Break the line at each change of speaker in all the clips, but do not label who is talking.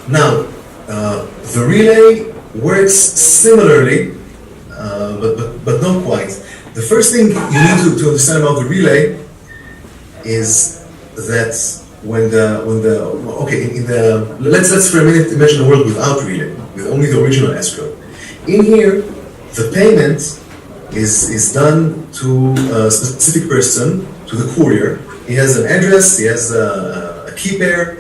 Now, the relay works similarly, but not quite. The first thing you need to understand about the relay is that let's for a minute imagine a world without relay, with only the original escrow. In here, the payment is done to a specific person, to the courier. He has an address, he has a key pair,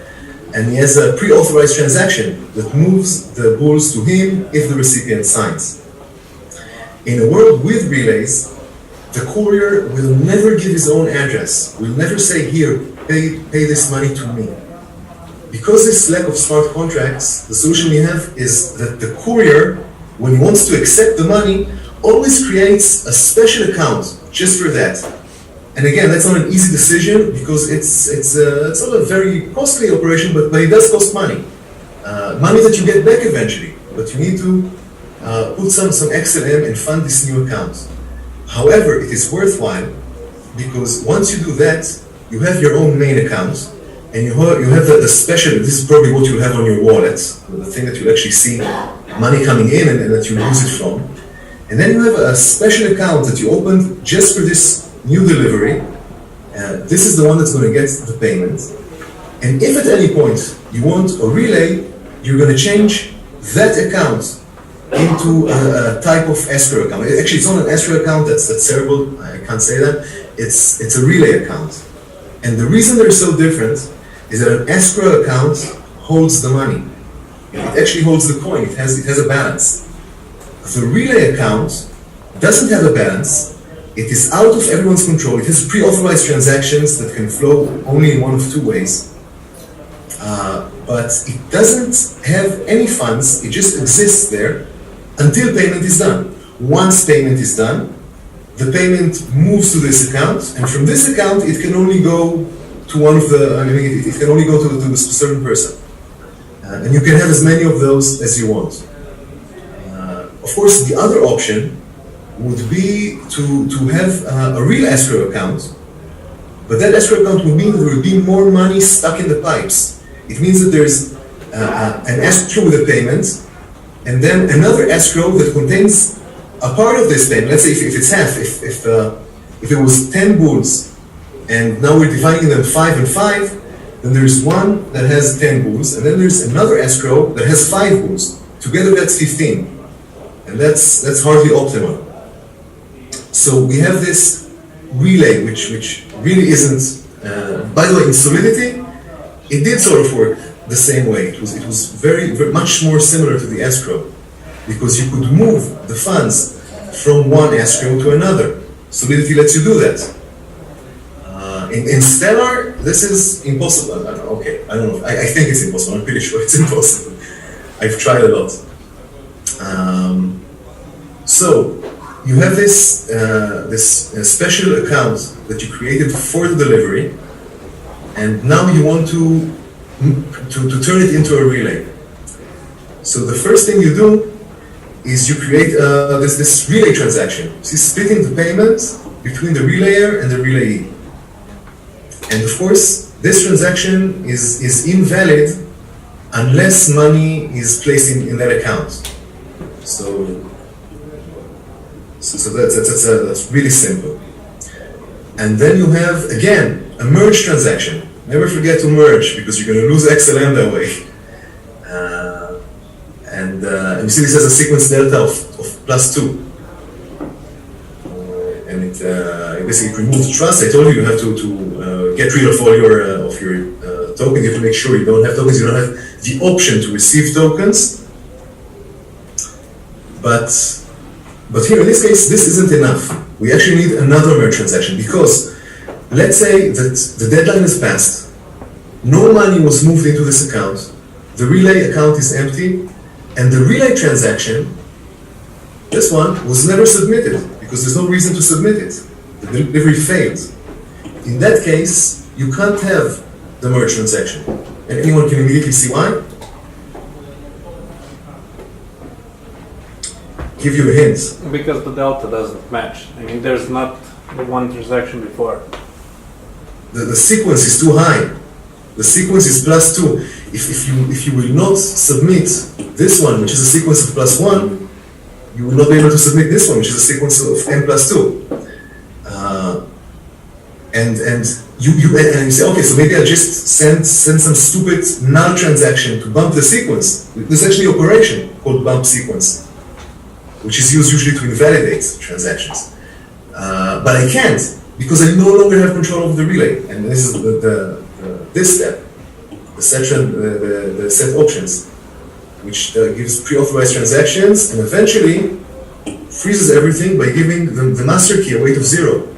and he has a pre-authorized transaction that moves the bulls to him if the recipient signs. In a world with relays, the courier will never give his own address, will never say, here, pay this money to me. Because this lack of smart contracts, the solution we have is that the courier, when he wants to accept the money, always creates a special account just for that. And again, that's not an easy decision because it's not a very costly operation, but it does cost money. Money that you get back eventually, but you need to put some XLM and fund this new account. However, it is worthwhile because once you do that, you have your own main account and you have the special, this is probably what you have on your wallet, the thing that you actually see money coming in and that you use it from. And then you have a special account that you opened just for this new delivery. This is the one that's going to get the payment. And if at any point you want a relay, you're going to change that account into a type of escrow account. Actually, it's not an escrow account, that's terrible, I can't say that. It's a relay account. And the reason they're so different is that an escrow account holds the money. It actually holds the coin, it has a balance. The relay account doesn't have a balance, it is out of everyone's control, it has pre-authorized transactions that can flow only in one of two ways. But it doesn't have any funds, it just exists there until payment is done. Once payment is done, the payment moves to this account, and from this account it can only go to it can only go to a certain person. And you can have as many of those as you want. Of course, the other option would be to have a real escrow account, but that escrow account would mean that there would be more money stuck in the pipes. It means that there's an escrow with a payment, and then another escrow that contains a part of this payment. Let's say if it's half, if it was 10 bulls, and now we're dividing them 5 and 5, then there's one that has 10 bulls, and then there's another escrow that has 5 bulls. Together that's 15, and that's hardly optimal. So we have this relay, which really isn't. By the way, in Solidity, it did sort of work the same way. It was very much more similar to the escrow, because you could move the funds from one escrow to another. Solidity lets you do that. In Stellar, this is impossible. I don't know. I think it's impossible. I'm pretty sure it's impossible. I've tried a lot. So you have this special account that you created for the delivery, and now you want to turn it into a relay. So the first thing you do is you create this relay transaction. So splitting the payment between the relayer and the relayee. And of course, this transaction is invalid unless money is placed in that account. So that's really simple. And then you have, again, a merge transaction. Never forget to merge, because you're going to lose XLM that way. And you see this has a sequence delta of +2. And it basically removes trust. I told you have to get rid of all your tokens. You have to make sure you don't have tokens. You don't have the option to receive tokens. But here in this case, this isn't enough. We actually need another merge transaction, because let's say that the deadline is passed, no money was moved into this account, the relay account is empty, and the relay transaction, this one, was never submitted because there's no reason to submit it. The delivery failed. In that case, you can't have the merge transaction. And anyone can immediately see why? Give you a hint.
Because the delta doesn't match. I mean, there's not the one transaction before.
The sequence is too high. The sequence is +2. if you will not submit this one, which is a sequence of +1, you will not be able to submit this one, which is a sequence of n+2. And you say, okay, so maybe I'll just send some stupid null transaction to bump the sequence. There's actually an operation called bump sequence, which is used usually to invalidate transactions. But I can't, because I no longer have control of the relay. And this is this step, the set options, which gives pre-authorized transactions and eventually freezes everything by giving the master key a weight of 0.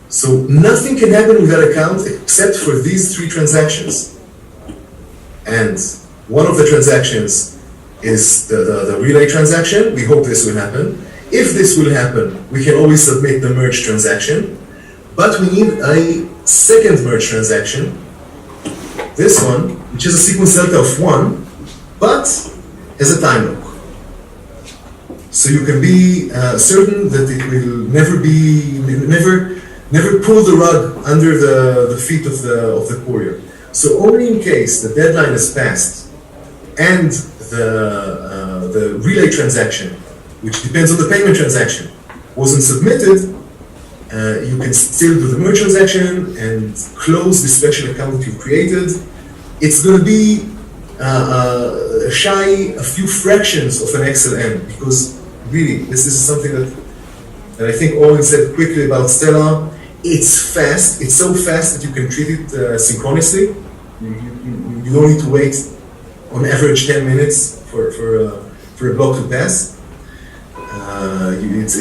So nothing can happen with that account except for these 3 transactions. And one of the transactions is the relay transaction. We hope this will happen. If this will happen, we can always submit the merge transaction. But we need a second merge transaction, this one, which is a sequence delta of 1, but has a time lock. So you can be certain that it will never pull the rug under the feet of the courier. So only in case the deadline is passed and the relay transaction, which depends on the payment transaction, wasn't submitted, you can still do the merge transaction and close the special account that you created. It's going to be shy a few fractions of an XLM, because really, this is something that I think Owen said quickly about Stellar. It's fast. It's so fast that you can treat it synchronously. You don't need to wait on average 10 minutes for a block to pass. It's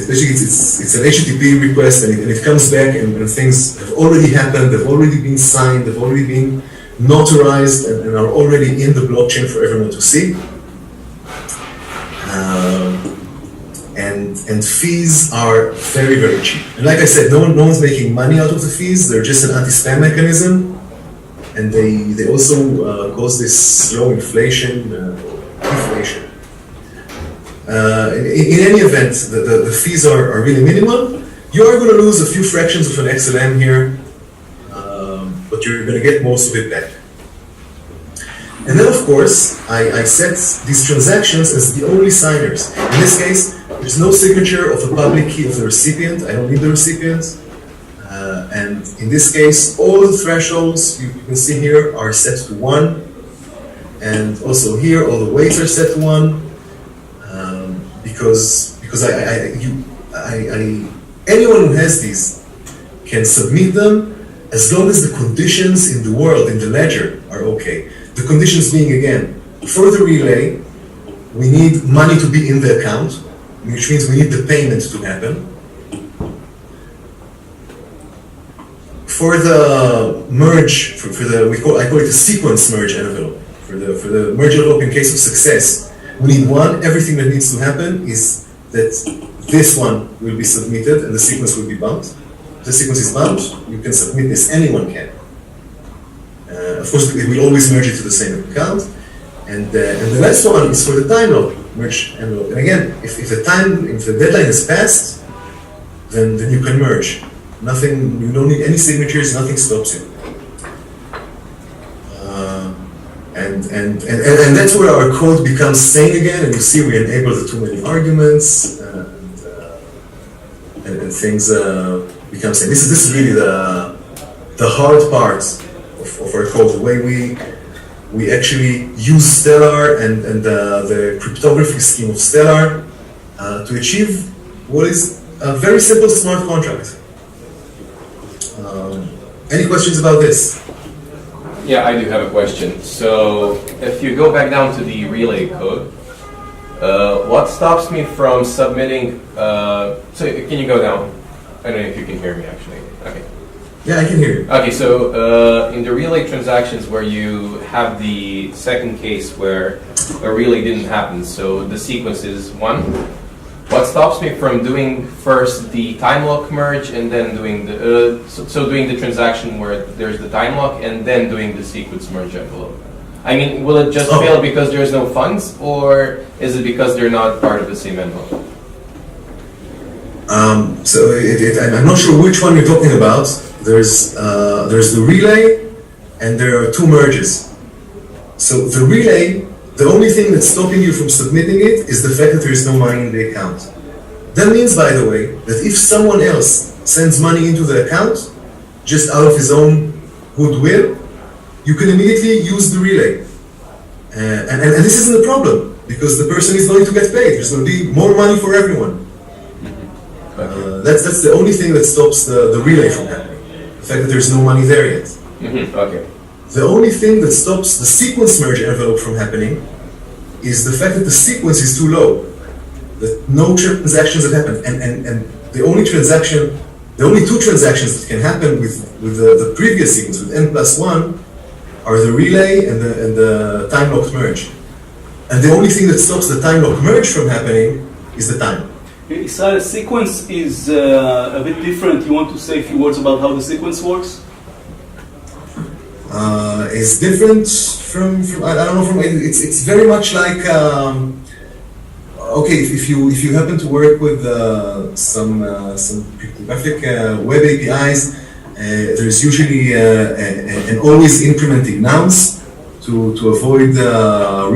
an HTTP request, and it comes back, and things have already happened. They've already been signed. They've already been notarized, and are already in the blockchain for everyone to see. And fees are very, very cheap. And like I said, no one's making money out of the fees. They're just an anti-spam mechanism, and they also cause this slow inflation. In any event, the fees are really minimal. You are going to lose a few fractions of an XLM here, but you're going to get most of it back. And then, of course, I set these transactions as the only signers. In this case, there's no signature of the public key of the recipient. I don't need the recipient. And in this case, all the thresholds you can see here are set to 1. And also here, all the weights are set to 1. Because anyone who has these can submit them as long as the conditions in the world, in the ledger, are okay. The conditions being, again, for the relay, we need money to be in the account, which means we need the payment to happen. For the merge, I call it a sequence merge envelope. For the merge envelope in case of success, we need one. Everything that needs to happen is that this one will be submitted and the sequence will be bumped. If the sequence is bumped, you can submit this, anyone can. Of course, it will always merge it to the same account. And the last one is for the time lock merge envelope. And again, if the deadline is passed, then you can merge. Nothing, you don't need any signatures, nothing stops you. And that's where our code becomes sane again, and you see we enable the too many arguments, and things become sane. This is really the hard part of our code, the way we actually use Stellar and the cryptography scheme of Stellar to achieve what is a very simple smart contract. Any questions about this?
Yeah, I do have a question. So, if you go back down to the relay code, what stops me from submitting? So, can you go down? I don't know if you can hear me actually. Okay.
Yeah, I can hear you.
Okay, so in the relay transactions where you have the second case where a relay didn't happen, so the sequence is 1. What stops me from doing first the time lock merge and then doing the doing the transaction where there's the time lock and then doing the sequence merge envelope? I mean, will it just fail because there's no funds, or is it because they're not part of the same envelope?
I'm not sure which one you're talking about. There's the relay, and there are 2 merges. So the relay, the only thing that's stopping you from submitting it is the fact that there is no money in the account. That means, by the way, that if someone else sends money into the account, just out of his own goodwill, you can immediately use the relay. And this isn't a problem, because the person is going to get paid. There's going to be more money for everyone. That's the only thing that stops the relay from happening. The fact that there's no money there yet.
Okay.
The only thing that stops the sequence merge envelope from happening is the fact that the sequence is too low. That no transactions have happened. And the only two transactions that can happen with the previous sequence, with n+1, are the relay and the time locked merge. And the only thing that stops the time locked merge from happening is the time.
Israel, sequence is a bit different. You want to say a few words about how the sequence works?
It's different from I don't know, it's very much like okay, if you happen to work with some cryptographic web APIs, there's usually an always incrementing nonce to avoid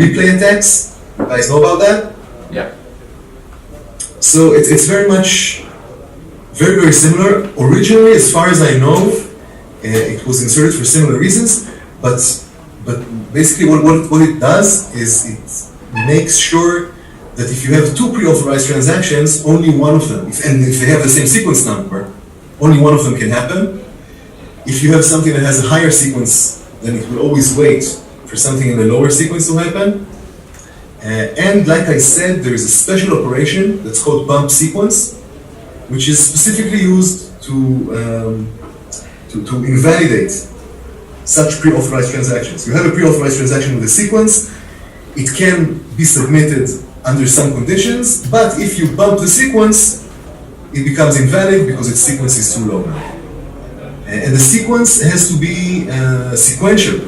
replay attacks. You guys know about that?
Yeah.
So it's very much very similar. Originally, as far as I know, it was inserted for similar reasons, but basically what it does is it makes sure that if you have two pre-authorized transactions, only one of them, and if they have the same sequence number, only one of them can happen. If you have something that has a higher sequence, then it will always wait for something in the lower sequence to happen. And like I said, there is a special operation that's called bump sequence, which is specifically used to invalidate such pre-authorized transactions. You have a pre-authorized transaction with a sequence, it can be submitted under some conditions, but if you bump the sequence, it becomes invalid because its sequence is too low now. And the sequence has to be sequential.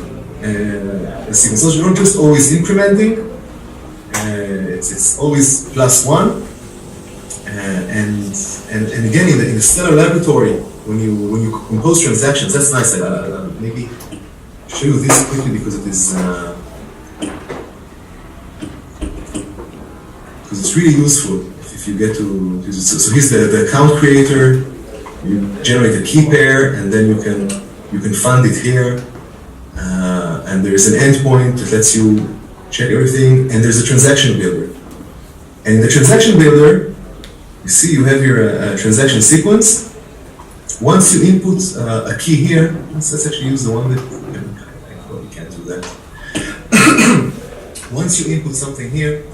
Sequence. So you're not just always incrementing, it's always +1. And again, in the Stellar laboratory, when you compose transactions, that's nice. Maybe show you this quickly because it is because it's really useful if you get to use it. So here's the account creator. You generate a key pair, and then you can fund it here. And there is an endpoint that lets you check everything. And there's a transaction builder. And in the transaction builder, you see you have your transaction sequence. Once you input a key here, let's actually use the one that we can't do that. Once you input something here,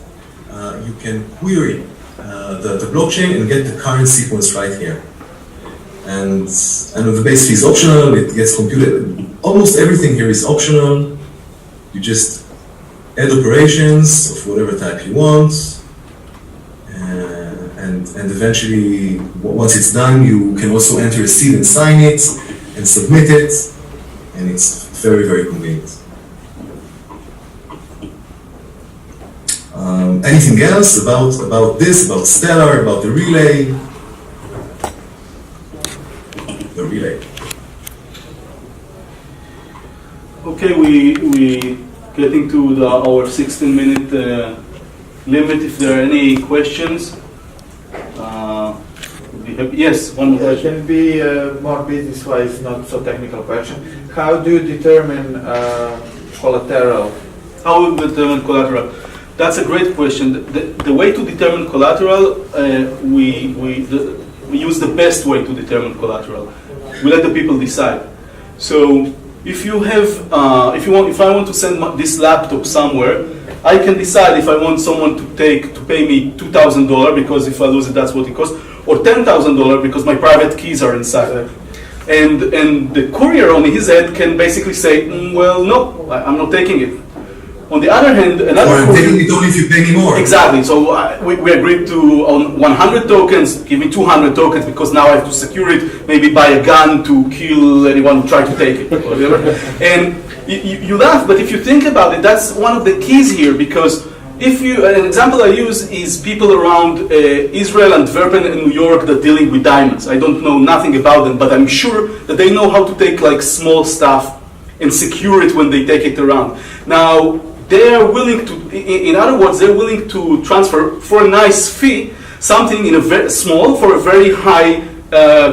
you can query the blockchain and get the current sequence right here. And the base fee is optional, it gets computed. Almost everything here is optional. You just add operations of whatever type you want. And eventually, once it's done, you can also enter a seed and sign it and submit it. And it's very convenient. Anything else about this, about Stellar, about the relay? The relay.
Okay, we getting to our 16-minute limit. If there are any questions, yes, one more question.
Can be more business-wise, not so technical question. How do you determine collateral?
How we determine collateral? That's a great question. The way to determine collateral, we use the best way to determine collateral. We let the people decide. So if you have, if I want to send this laptop somewhere, I can decide if I want someone to pay me $2,000 because if I lose it, that's what it costs, or $10,000 because my private keys are inside. And the courier on his end can basically say, well, no, I'm not taking it. On the other hand, another
I'm taking it only if you pay me more.
Exactly. So we agreed to on 100 tokens, give me 200 tokens because now I have to secure it, maybe buy a gun to kill anyone who tried to take it, or whatever. And you laugh, but if you think about it, that's one of the keys here because an example I use is people around Israel, Antwerpen, and New York that dealing with diamonds. I don't know nothing about them, but I'm sure that they know how to take like small stuff and secure it when they take it around. Now, they are willing to, in other words, they're willing to transfer for a nice fee something in a very small for a very high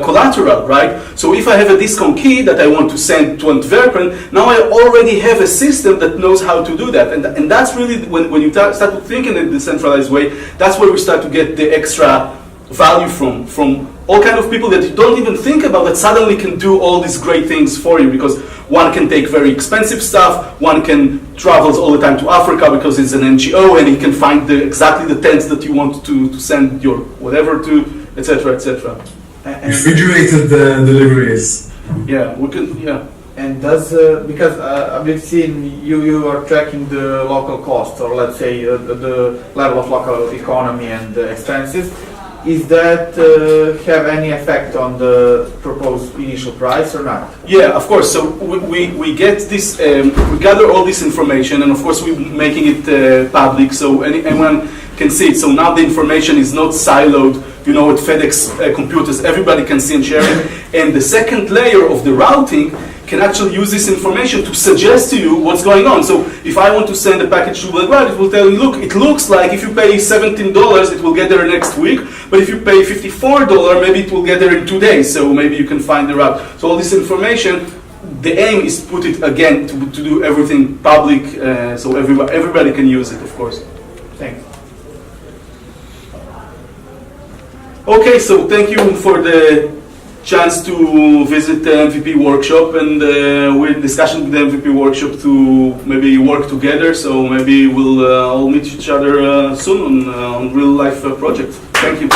collateral, right? So if I have a discount key that I want to send to Antwerpen, now I already have a system that knows how to do that. And that's really, when you start to think in a decentralized way, that's where we start to get the extra value from all kind of people that you don't even think about that suddenly can do all these great things for you, because one can take very expensive stuff, one can travel all the time to Africa because it's an NGO and he can find exactly the tents that you want to send your whatever to, etc., etc.
Refrigerated deliveries.
Yeah, we can. Yeah.
And does because we've seen you are tracking the local costs, or let's say the level of local economy and the expenses. Is that have any effect on the proposed initial price or not?
Yeah, of course. So we get this, we gather all this information, and of course we're making it public so anyone can see it. So now the information is not siloed, you know, with FedEx computers. Everybody can see and share it. And the second layer of the routing can actually use this information to suggest to you what's going on. So if I want to send a package to Belgrade, it will tell you, look, it looks like if you pay $17, it will get there next week. But if you pay $54, maybe it will get there in 2 days. So maybe you can find the route. So all this information, the aim is to put it again, to do everything public, so everybody can use it, of course.
Thanks.
Okay, so thank you for the chance to visit the MVP workshop, and we're in discussion with the MVP workshop to maybe work together. So maybe we'll all meet each other soon on real life projects. Thank you.